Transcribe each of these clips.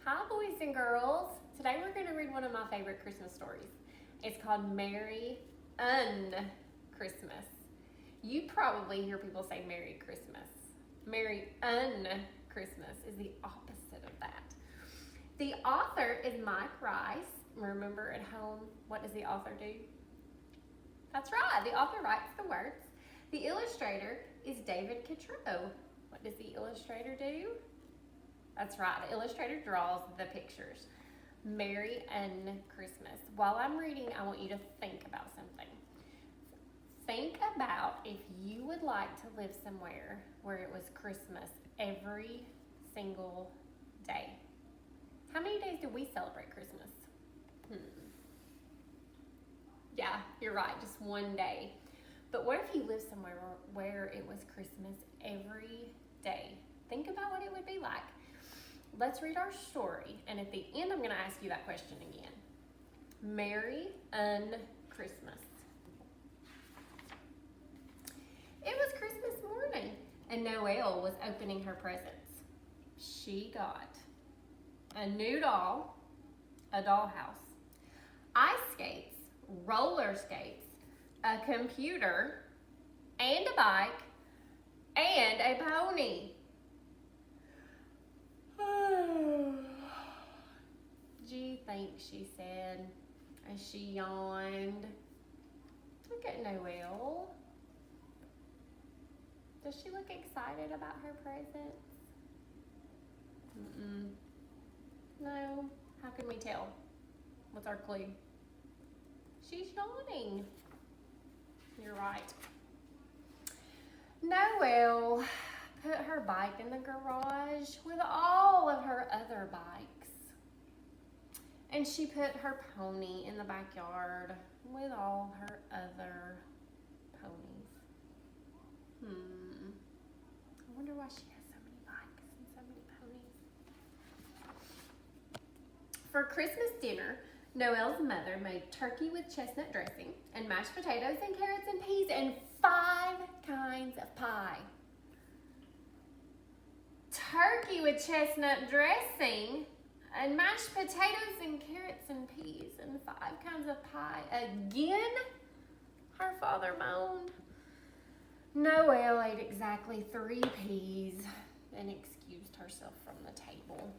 Hi, boys and girls. Today we're going to read one of my favorite Christmas stories. It's called Merry UnChristmas. You probably hear people say Merry Christmas. Merry UnChristmas is the opposite of that. The author is Mike Rice. Remember at home, what does the author do? That's right, the author writes the words. The illustrator is David Catrow. What does the illustrator do? That's right, the illustrator draws the pictures. Merry UnChristmas. While I'm reading, I want you to think about something. Think about if you would like to live somewhere where it was Christmas every single day. How many days do we celebrate Christmas? Yeah, you're right, just one day. But what if you lived somewhere where it was Christmas every day? Think about what it would be like. Let's read our story, and at the end I'm going to ask you that question again. Merry UnChristmas. It was Christmas morning, and Noelle was opening her presents. She got a new doll, a dollhouse, ice skates, roller skates, a computer, and a bike, and a pony. Gee, thanks, she said as she yawned. Look at Noelle. Does she look excited about her presents? No. How can we tell? What's our clue? She's yawning. You're right. Noelle put her bike in the garage with all of her other bikes. And she put her pony in the backyard with all her other ponies. I wonder why she has so many bikes and so many ponies. For Christmas dinner, Noelle's mother made turkey with chestnut dressing and mashed potatoes and carrots and peas and 5 kinds of pie. Turkey with chestnut dressing and mashed potatoes and carrots and peas and 5 kinds of pie. Again? Her father moaned. Noelle ate exactly 3 peas and excused herself from the table.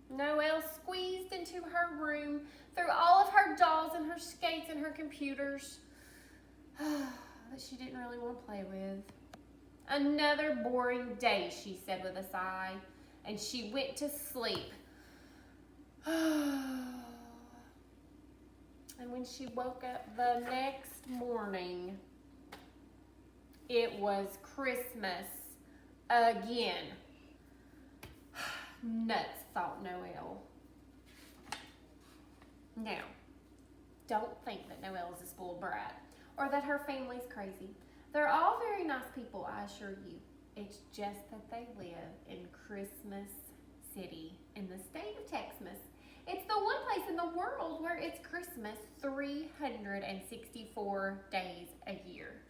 Noelle squeezed into her room, threw all of her dolls and her skates and her computers that she didn't really want to play with. Another boring day, she said with a sigh, and she went to sleep. And when she woke up the next morning, it was Christmas again. Nuts, thought Noelle. Now, don't think that Noelle is a spoiled brat or that her family's crazy. They're all very nice people, I assure you. It's just that they live in Christmas City in the state of Texas. It's the one place in the world where it's Christmas 364 days a year.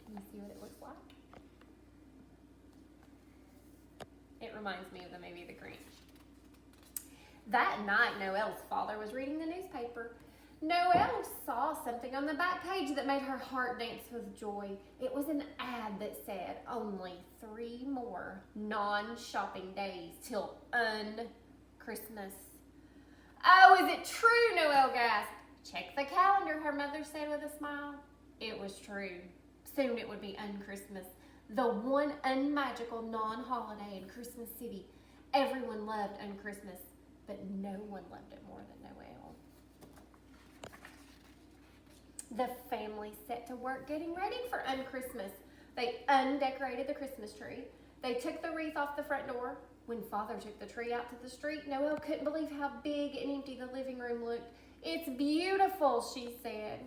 Can you see what it looks like? It reminds me of the movie The Grinch. That night, Noelle's father was reading the newspaper. Noelle saw something on the back page that made her heart dance with joy. It was an ad that said only 3 more non-shopping days till UnChristmas. Oh, is it true? Noelle gasped. Check the calendar, her mother said with a smile. It was true. Soon it would be UnChristmas, the one unmagical non-holiday in Christmas City. Everyone loved UnChristmas, but no one loved it more than Noelle. The family set to work getting ready for UnChristmas. They undecorated the Christmas tree. They took the wreath off the front door. When Father took the tree out to the street, Noelle couldn't believe how big and empty the living room looked. It's beautiful, she said.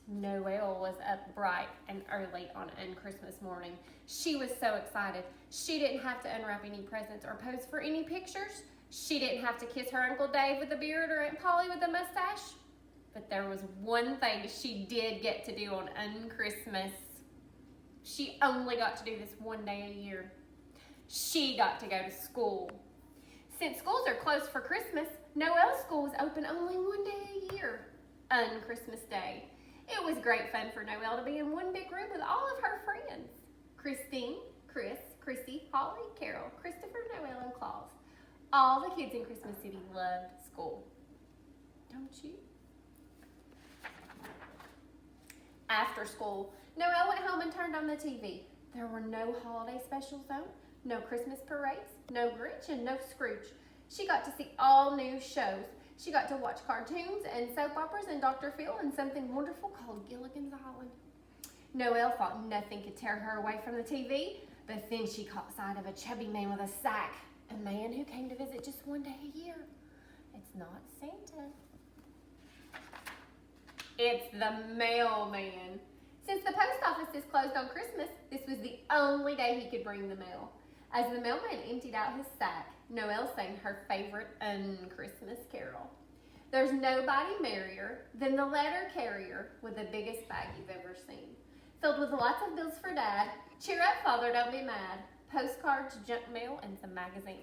Noelle was up bright and early on UnChristmas morning. She was so excited. She didn't have to unwrap any presents or pose for any pictures. She didn't have to kiss her Uncle Dave with a beard or Aunt Polly with a mustache. But there was one thing she did get to do on UnChristmas. She only got to do this one day a year. She got to go to school. Since schools are closed for Christmas, Noelle's school was open only one day a year, UnChristmas Day. It was great fun for Noelle to be in one big room with all of her friends. Christine, Chris, Chrissy, Holly, Carol, Christopher, Noelle, and Claus. All the kids in Christmas City loved school. Don't you? After school, Noelle went home and turned on the TV. There were no holiday specials on, no Christmas parades, no Grinch, and no Scrooge. She got to see all new shows. She got to watch cartoons and soap operas and Dr. Phil and something wonderful called Gilligan's Island. Noelle thought nothing could tear her away from the TV, but then she caught sight of a chubby man with a sack, a man who came to visit just one day a year. It's not Santa. It's the mailman. Since the post office is closed on Christmas, this was the only day he could bring the mail. As the mailman emptied out his sack, Noelle sang her favorite UnChristmas carol. There's nobody merrier than the letter carrier with the biggest bag you've ever seen. Filled with lots of bills for Dad. Cheer up, Father, don't be mad. Postcards, junk mail, and some magazines.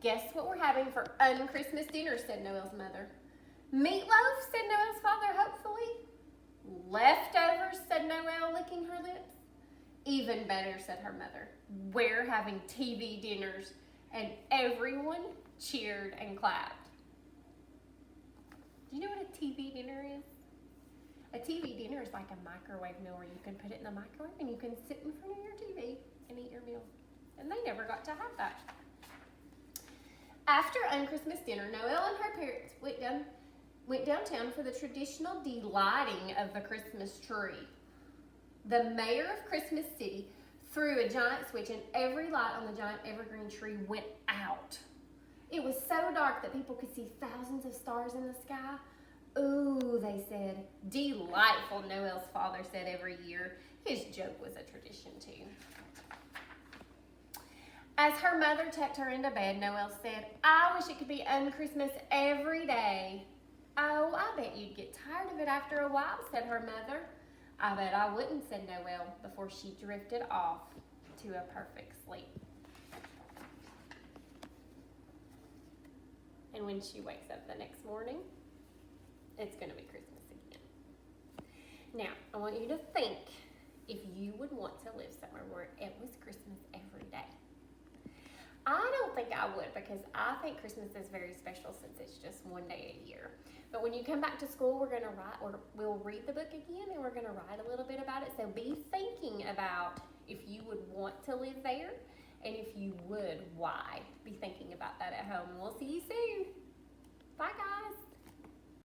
Guess what we're having for UnChristmas dinner, said Noelle's mother. Meatloaf, said Noelle's father, hopefully. Leftovers, said Noelle, licking her lips. Even better, said her mother. We're having TV dinners. And everyone cheered and clapped. Do you know what a TV dinner is? A TV dinner is like a microwave meal where you can put it in the microwave and you can sit in front of your TV and eat your meal. And they never got to have that. After UnChristmas dinner, Noelle and her parents went downtown for the traditional delighting of the Christmas tree. The mayor of Christmas City threw a giant switch and every light on the giant evergreen tree went out. It was so dark that people could see thousands of stars in the sky. Ooh, they said. Delightful, Noelle's father said every year. His joke was a tradition too. As her mother tucked her into bed, Noelle said, I wish it could be UnChristmas every day. Oh, I bet you'd get tired of it after a while, said her mother. I bet I wouldn't, said Noelle, before she drifted off to a perfect sleep. And when she wakes up the next morning, it's going to be Christmas again. Now, I want you to think if you would want to live somewhere where it was Christmas every day. I don't think I would, because I think Christmas is very special since it's just one day a year. But when you come back to school, we're going to write, or we'll read the book again, and we're going to write a little bit about it. So be thinking about if you would want to live there, and if you would, why. Be thinking about that at home. And we'll see you soon. Bye, guys.